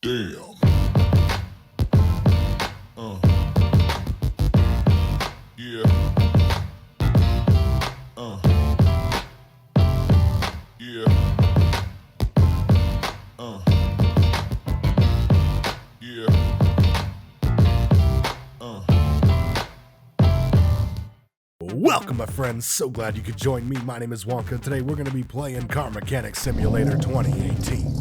Damn. Yeah. Yeah. Yeah. Welcome, my friends. So glad you could join me. My name is Wonka. Today we're going to be playing Car Mechanic Simulator 2018.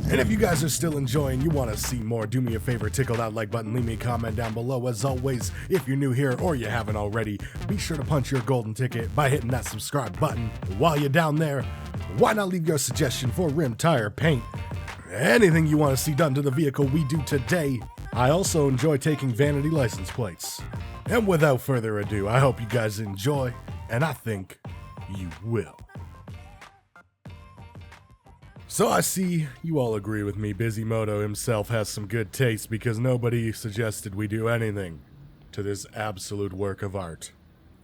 And if you guys are still enjoying, you want to see more, do me a favor, tickle that like button, leave me a comment down below. As always, if you're new here or you haven't already, be sure to punch your golden ticket by hitting that subscribe button. While you're down there, why not leave your suggestion for rim, tire, paint, anything you want to see done to the vehicle we do today. I also enjoy taking vanity license plates. And without further ado, I hope you guys enjoy, and I think you will. So I see you all agree with me. Busy-Moto himself has some good taste because nobody suggested we do anything to this absolute work of art.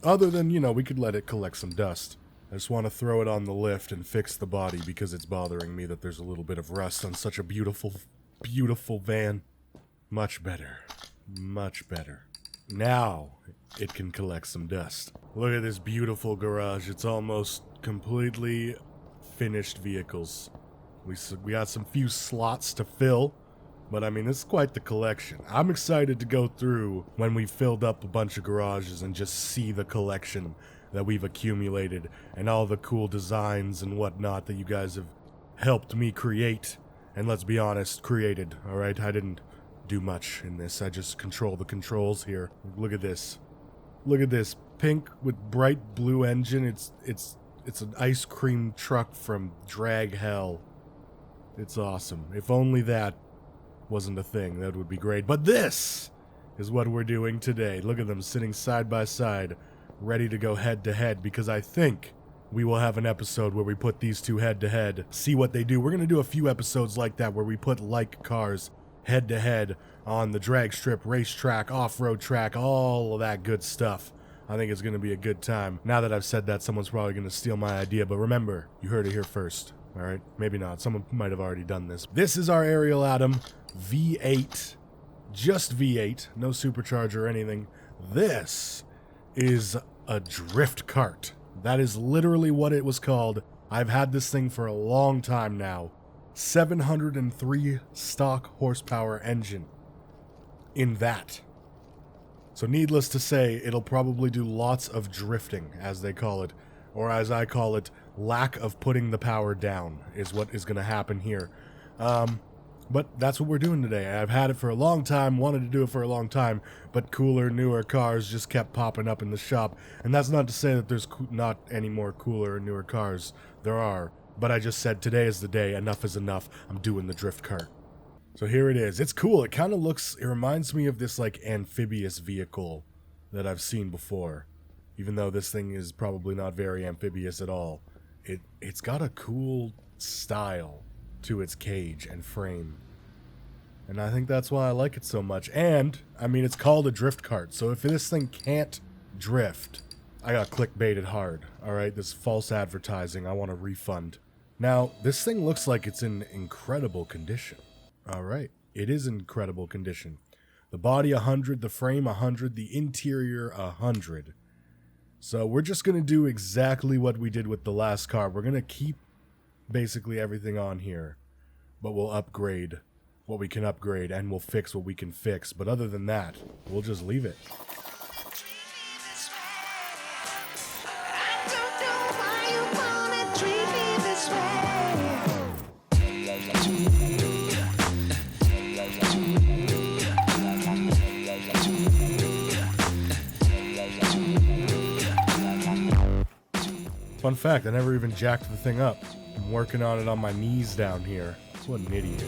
Other than, we could let it collect some dust. I just want to throw it on the lift and fix the body because it's bothering me that there's a little bit of rust on such a beautiful, beautiful van. Much better. Much better. Now it can collect some dust. Look at this beautiful garage. It's almost completely finished vehicles. We got some few slots to fill, but I mean, it's quite the collection. I'm excited to go through when we filled up a bunch of garages and just see the collection that we've accumulated and all the cool designs and whatnot that you guys have helped me create. And let's be honest, created, alright? I didn't do much in this. I just control the controls here. Look at this. Look at this. Pink with bright blue engine. It's an ice cream truck from drag hell. It's awesome. If only that wasn't a thing, that would be great. But this is what we're doing today. Look at them sitting side by side, ready to go head to head, because I think we will have an episode where we put these two head to head, see what they do. We're going to do a few episodes like that where we put like cars head to head on the Dragstrip, racetrack, off-road track, all of that good stuff. I think it's going to be a good time. Now that I've said that, someone's probably going to steal my idea, but remember, you heard it here first. Alright, maybe not. Someone might have already done this. This is our Ariel Atom V8. Just V8. No supercharger or anything. This is a drift cart. That is literally what it was called. I've had this thing for a long time now. 703 stock horsepower engine. In that. So needless to say, it'll probably do lots of drifting, as they call it. Or as I call it, lack of putting the power down is what is going to happen here. But that's what we're doing today. I've had it for a long time, wanted to do it for a long time, but cooler, newer cars just kept popping up in the shop. And that's not to say that there's not any more cooler or newer cars. There are. But I just said today is the day. Enough is enough. I'm doing the drift cart. So here it is. It's cool. It kind of it reminds me of this like amphibious vehicle that I've seen before. Even though this thing is probably not very amphibious at all. It's got a cool style to its cage and frame. And I think that's why I like it so much. And, I mean, it's called a drift cart. So if this thing can't drift, I got clickbaited hard. Alright, this false advertising, I want a refund. Now, this thing looks like it's in incredible condition. Alright, it is in incredible condition. The body 100, the frame 100, the interior 100. So we're just going to do exactly what we did with the last car. We're going to keep basically everything on here, but we'll upgrade what we can upgrade and we'll fix what we can fix. But other than that, we'll just leave it. Fun fact, I never even jacked the thing up. I'm working on it on my knees down here. What an idiot.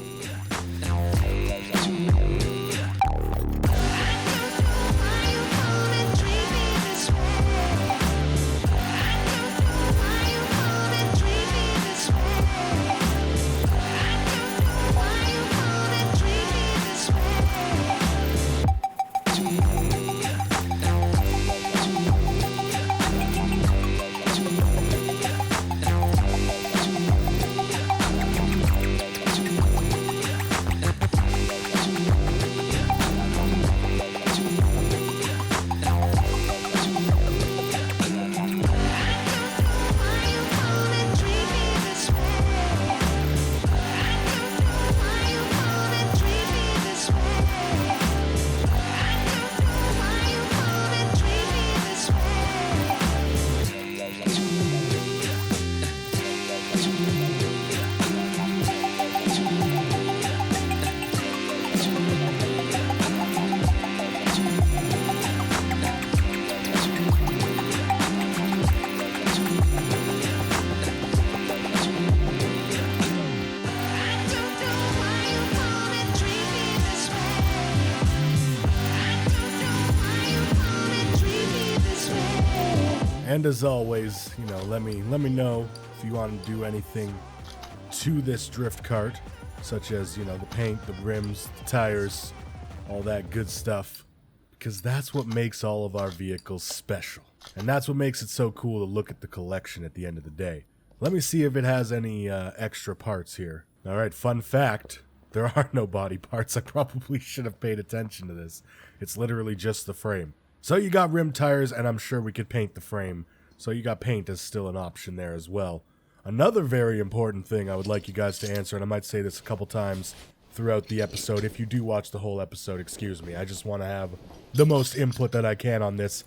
And as always, you know, let me know if you want to do anything to this drift cart, such as, you know, the paint, the rims, the tires, all that good stuff, because that's what makes all of our vehicles special. And that's what makes it so cool to look at the collection at the end of the day. Let me see if it has any extra parts here. All right, fun fact, there are no body parts. I probably should have paid attention to this. It's literally just the frame. So you got rim tires, and I'm sure we could paint the frame. So you got paint as still an option there as well. Another very important thing I would like you guys to answer, and I might say this a couple times throughout the episode, if you do watch the whole episode, excuse me. I just want to have the most input that I can on this.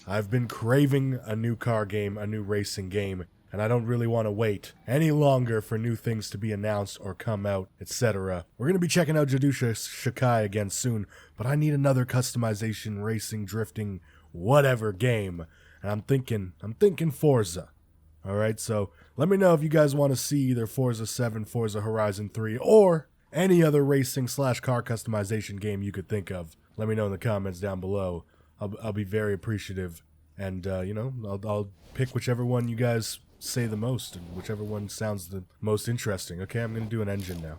I've been craving a new car game, a new racing game, and I don't really want to wait any longer for new things to be announced or come out, etc. We're going to be checking out Jadusha Shikai again soon, but I need another customization, racing, drifting, whatever game. And I'm thinking Forza. Alright, so let me know if you guys want to see either Forza 7, Forza Horizon 3, or any other racing / car customization game you could think of. Let me know in the comments down below. I'll be very appreciative, and you know, I'll pick whichever one you guys say the most, and whichever one sounds the most interesting. Okay, I'm gonna do an engine now.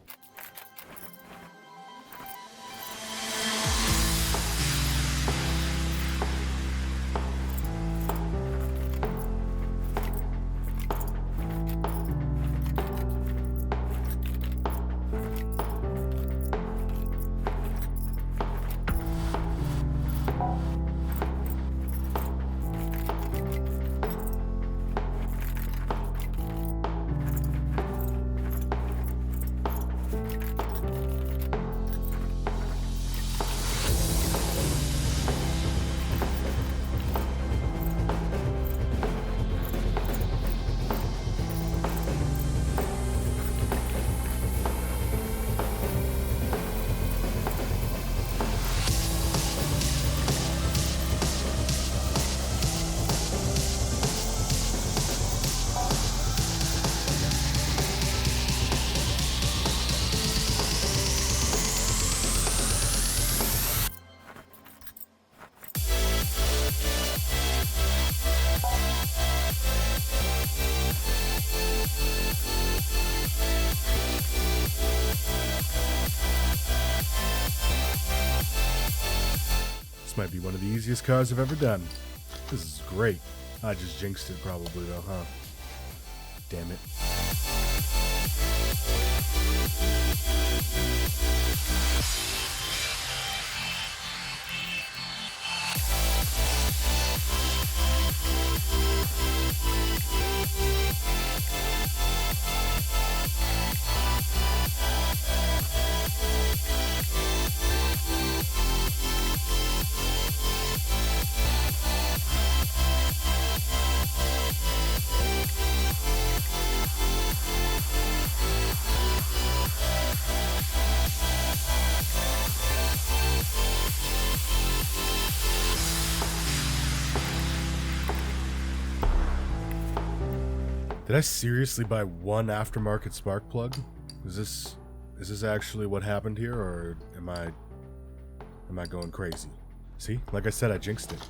Might be one of the easiest cars I've ever done. This is great. I just jinxed it probably though, huh? Damn it. Did I seriously buy one aftermarket spark plug? Is this actually what happened here, or am I going crazy? See, like I said, I jinxed it.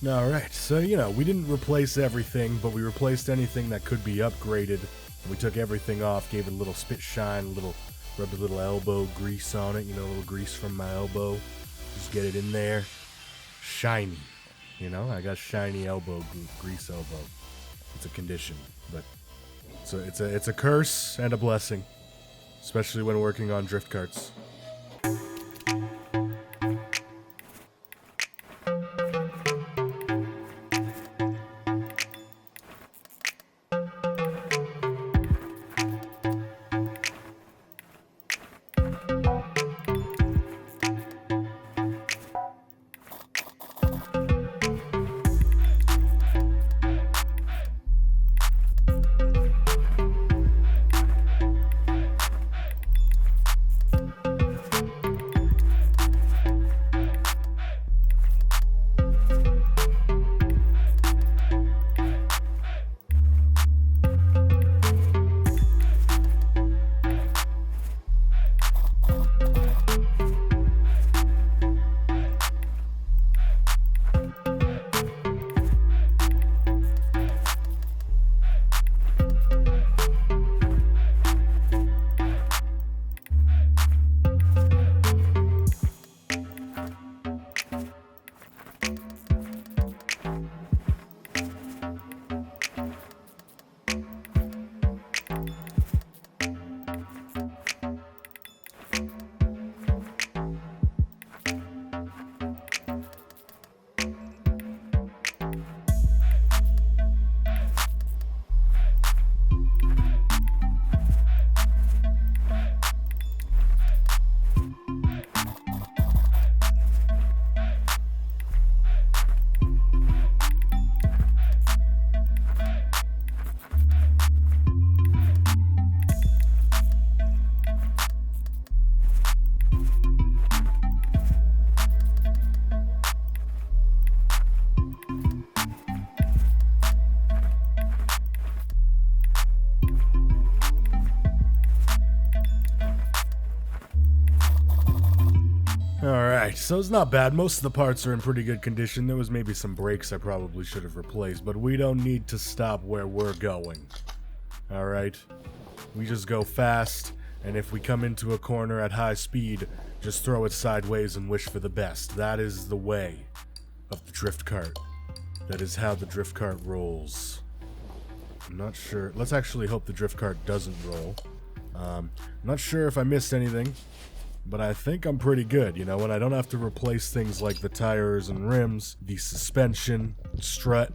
Alright, so you know, we didn't replace everything, but we replaced anything that could be upgraded. We took everything off, gave it a little spit shine, rubbed a little elbow grease on it, you know, a little grease from my elbow. Just get it in there. Shiny. You know, I got shiny elbow, grease elbow. It's a condition, but it's a curse and a blessing, especially when working on drift carts. Alright, so it's not bad. Most of the parts are in pretty good condition. There was maybe some brakes I probably should have replaced, but we don't need to stop where we're going. Alright? We just go fast, and if we come into a corner at high speed, just throw it sideways and wish for the best. That is the way of the drift cart. That is how the drift cart rolls. I'm not sure. Let's actually hope the drift cart doesn't roll. I'm not sure if I missed anything, but I think I'm pretty good, you know, when I don't have to replace things like the tires and rims, the suspension, strut.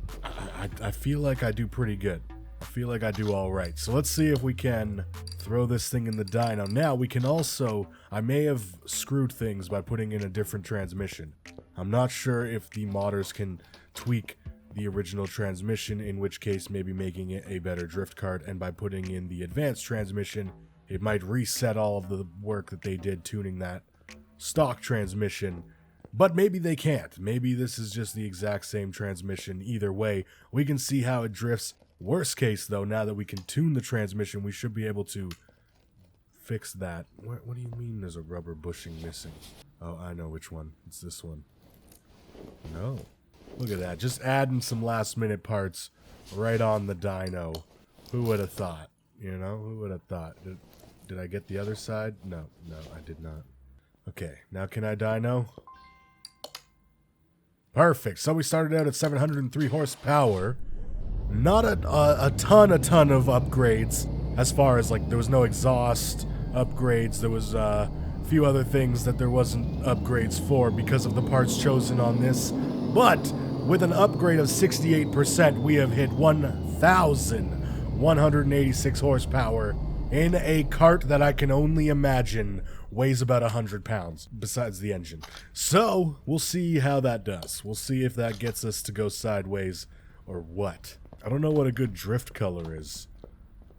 I feel like I do pretty good. I feel like I do alright. So let's see if we can throw this thing in the dyno. Now, we can also, I may have screwed things by putting in a different transmission. I'm not sure if the modders can tweak the original transmission, in which case maybe making it a better drift cart, and by putting in the advanced transmission, it might reset all of the work that they did tuning that stock transmission. But maybe they can't. Maybe this is just the exact same transmission. Either way, we can see how it drifts. Worst case, though, now that we can tune the transmission, we should be able to fix that. What do you mean there's a rubber bushing missing? Oh, I know which one. It's this one. No. Look at that. Just adding some last-minute parts right on the dyno. Who would have thought? You know, who would have thought? Did I get the other side? No, I did not. Okay, now can I dyno? Perfect. So we started out at 703 horsepower. Not a ton of upgrades. As far as, like, there was no exhaust upgrades. There was a few other things that there wasn't upgrades for because of the parts chosen on this. But with an upgrade of 68%, we have hit 1,186 horsepower in a cart that I can only imagine weighs about 100 pounds, besides the engine. So, we'll see how that does. We'll see if that gets us to go sideways or what. I don't know what a good drift color is,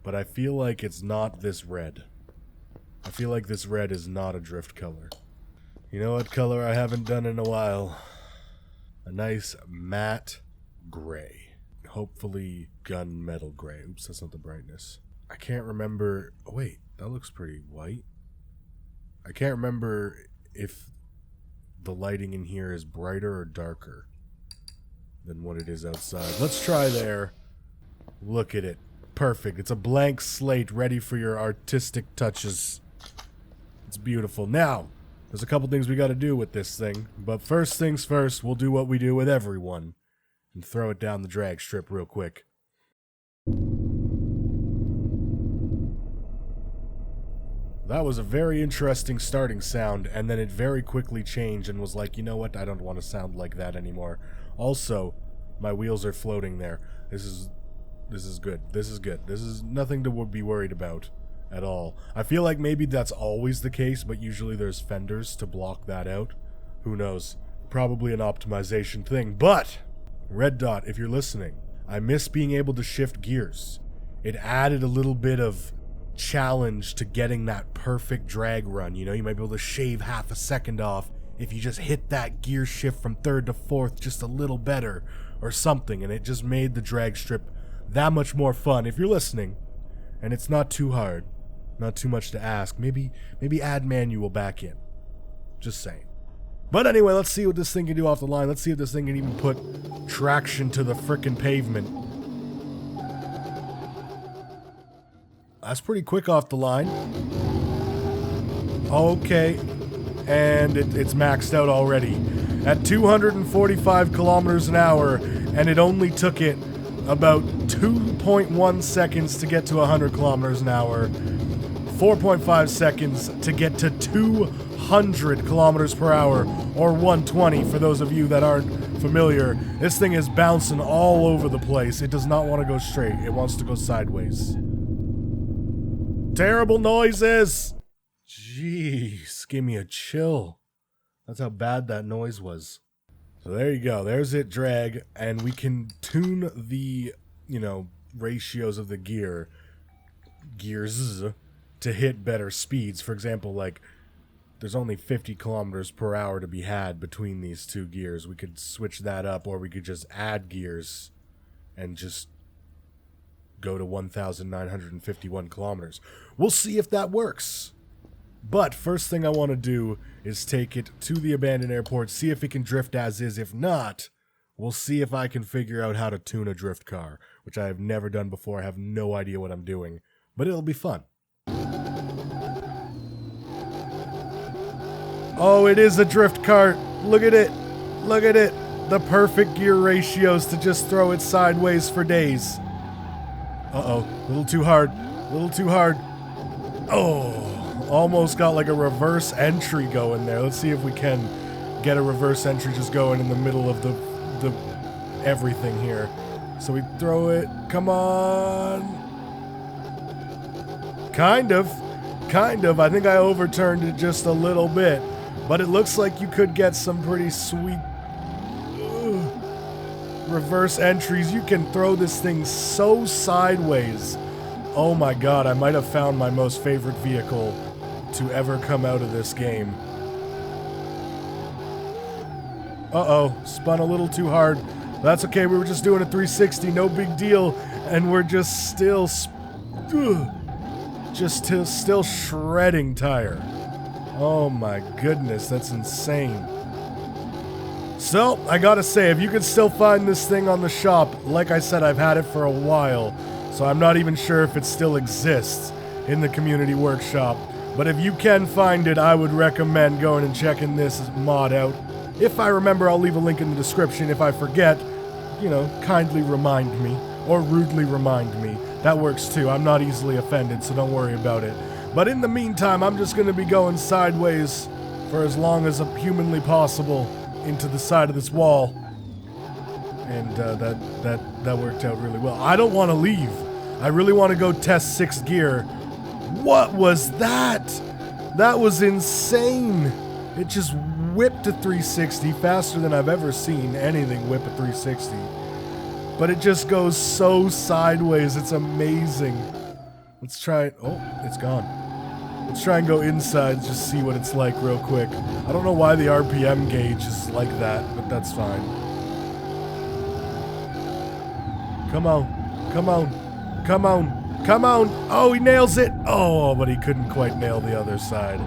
but I feel like it's not this red. I feel like this red is not a drift color. You know what color I haven't done in a while? A nice matte gray. Hopefully gunmetal gray. Oops, that's not the brightness. I can't remember. Oh, wait, that looks pretty white. I can't remember if the lighting in here is brighter or darker than what it is outside. Let's try there. Look at it. Perfect. It's a blank slate ready for your artistic touches. It's beautiful. Now, There's a couple things we gotta do with this thing, but first things first, we'll do what we do with everyone, and throw it down the drag strip real quick. That was a very interesting starting sound, and then it very quickly changed and was like, you know what, I don't want to sound like that anymore. Also, my wheels are floating there. This is good. This is good. This is nothing to be worried about at all. I feel like maybe that's always the case, but usually there's fenders to block that out. Who knows? Probably an optimization thing. But, Red Dot, if you're listening, I miss being able to shift gears. It added a little bit of challenge to getting that perfect drag run. You know, you might be able to shave half a second off if you just hit that gear shift from third to fourth just a little better or something, and it just made the drag strip that much more fun. If you're listening and it's not too hard, not too much to ask, maybe add manual back in. Just saying. But anyway, let's see what this thing can do off the line. Let's see if this thing can even put traction to the frickin' pavement. That's pretty quick off the line. Okay. And it's maxed out already. At 245 kilometers an hour, and it only took it about 2.1 seconds to get to 100 kilometers an hour. 4.5 seconds to get to 200 kilometers per hour, or 120 for those of you that aren't familiar. This thing is bouncing all over the place. It does not want to go straight. It wants to go sideways. Terrible noises! Jeez, give me a chill. That's how bad that noise was. So there you go. There's it drag, and we can tune the, ratios of the gears to hit better speeds. For example, like, there's only 50 kilometers per hour to be had between these two gears. We could switch that up, or we could just add gears and just go to 1,951 kilometers. We'll see if that works. But first thing I want to do is take it to the abandoned airport, see if it can drift as is. If not, we'll see if I can figure out how to tune a drift car, which I have never done before. I have no idea what I'm doing, but it'll be fun. Oh, it is a drift cart. Look at it. Look at it. The perfect gear ratios to just throw it sideways for days. Uh-oh. A little too hard. A little too hard. Oh. Almost got like a reverse entry going there. Let's see if we can get a reverse entry just going in the middle of the everything here. So we throw it. Come on. Kind of. I think I overturned it just a little bit. But it looks like you could get some pretty sweet reverse entries. You can throw this thing so sideways. Oh my god, I might have found my most favorite vehicle to ever come out of this game. Uh-oh, spun a little too hard. That's okay, we were just doing a 360, no big deal. And we're just still shredding tire. Oh my goodness, that's insane. So, I gotta say, if you can still find this thing on the shop, like I said, I've had it for a while, so I'm not even sure if it still exists in the community workshop. But if you can find it, I would recommend going and checking this mod out. If I remember, I'll leave a link in the description. If I forget, kindly remind me, or rudely remind me. That works too. I'm not easily offended, so don't worry about it. But in the meantime, I'm just going to be going sideways for as long as humanly possible into the side of this wall. And that worked out really well. I don't want to leave. I really want to go test 6th gear. What was that? That was insane. It just whipped a 360 faster than I've ever seen anything whip a 360. But it just goes so sideways. It's amazing. Let's try it. Oh, it's gone. Let's try and go inside, just see what it's like real quick. I don't know why the RPM gauge is like that, but that's fine. Come on. Come on. Come on. Come on. Oh, he nails it. Oh, but he couldn't quite nail the other side.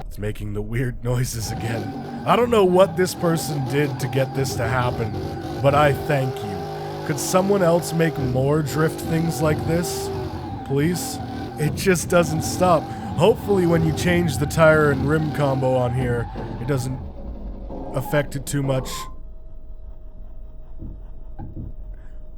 It's making the weird noises again. I don't know what this person did to get this to happen, but I thank you. Could someone else make more drift things like this? Please? It just doesn't stop. Hopefully when you change the tire and rim combo on here, it doesn't affect it too much.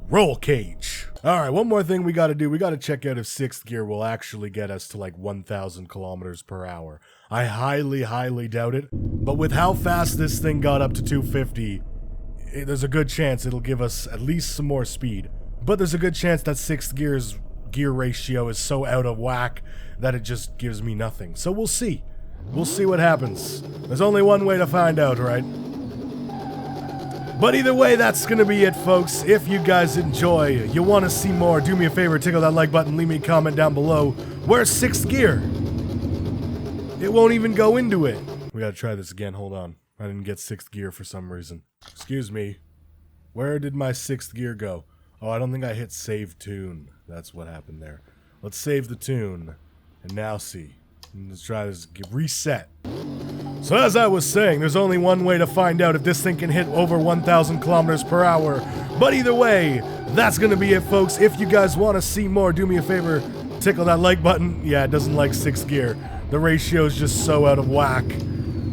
Roll cage. Alright, one more thing we gotta do. We gotta check out if 6th gear will actually get us to like 1,000 kilometers per hour. I highly, highly doubt it. But with how fast this thing got up to 250, there's a good chance it'll give us at least some more speed. But there's a good chance that 6th gear's gear ratio is so out of whack that it just gives me nothing. So we'll see. We'll see what happens. There's only one way to find out, right? But either way, that's gonna be it, folks. If you guys enjoy, you want to see more, do me a favor, tickle that like button, leave me a comment down below. Where's 6th gear? It won't even go into it. We gotta try this again, hold on. I didn't get 6th gear for some reason. Excuse me. Where did my 6th gear go? Oh, I don't think I hit save tune. That's what happened there. Let's save the tune. And now see. Let's try this. Reset. So as I was saying, there's only one way to find out if this thing can hit over 1,000 kilometers per hour. But either way, that's gonna be it, folks. If you guys want to see more, do me a favor, tickle that like button. Yeah, it doesn't like 6th gear. The ratio is just so out of whack.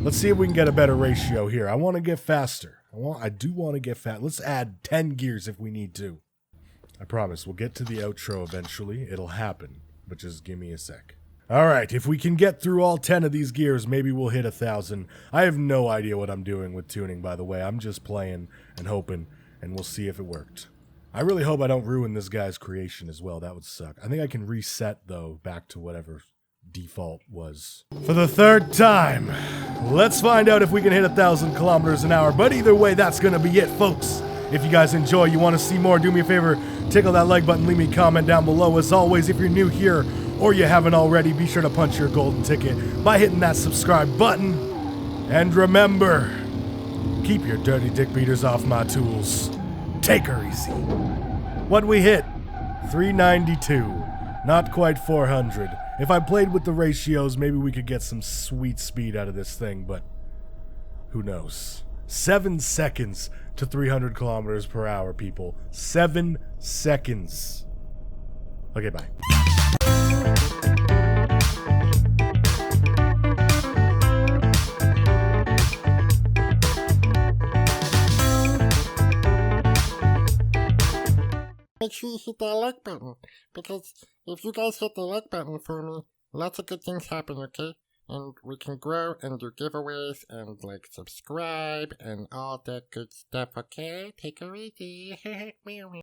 Let's see if we can get a better ratio here. I want to get faster. I do want to get fast. Let's add 10 gears if we need to. I promise, we'll get to the outro eventually. It'll happen, but just give me a sec. Alright, if we can get through all 10 of these gears, maybe we'll hit 1,000. I have no idea what I'm doing with tuning, by the way. I'm just playing and hoping, and we'll see if it worked. I really hope I don't ruin this guy's creation as well. That would suck. I think I can reset, though, back to whatever default was. For the 3rd time, let's find out if we can hit 1,000 kilometers an hour. But either way, that's gonna be it, folks. If you guys enjoy, you want to see more, do me a favor, tickle that like button, leave me a comment down below. As always, if you're new here or you haven't already, be sure to punch your golden ticket by hitting that subscribe button. And remember, keep your dirty dick beaters off my tools. Take her easy. What'd we hit? 392. Not quite 400. If I played with the ratios, maybe we could get some sweet speed out of this thing, but who knows? 7 seconds to 300 kilometers per hour, people. 7 seconds. Okay, bye. Make sure you hit that like button, because if you guys hit the like button for me, lots of good things happen, okay? And we can grow and do giveaways and like subscribe and all that good stuff, okay? Take it easy.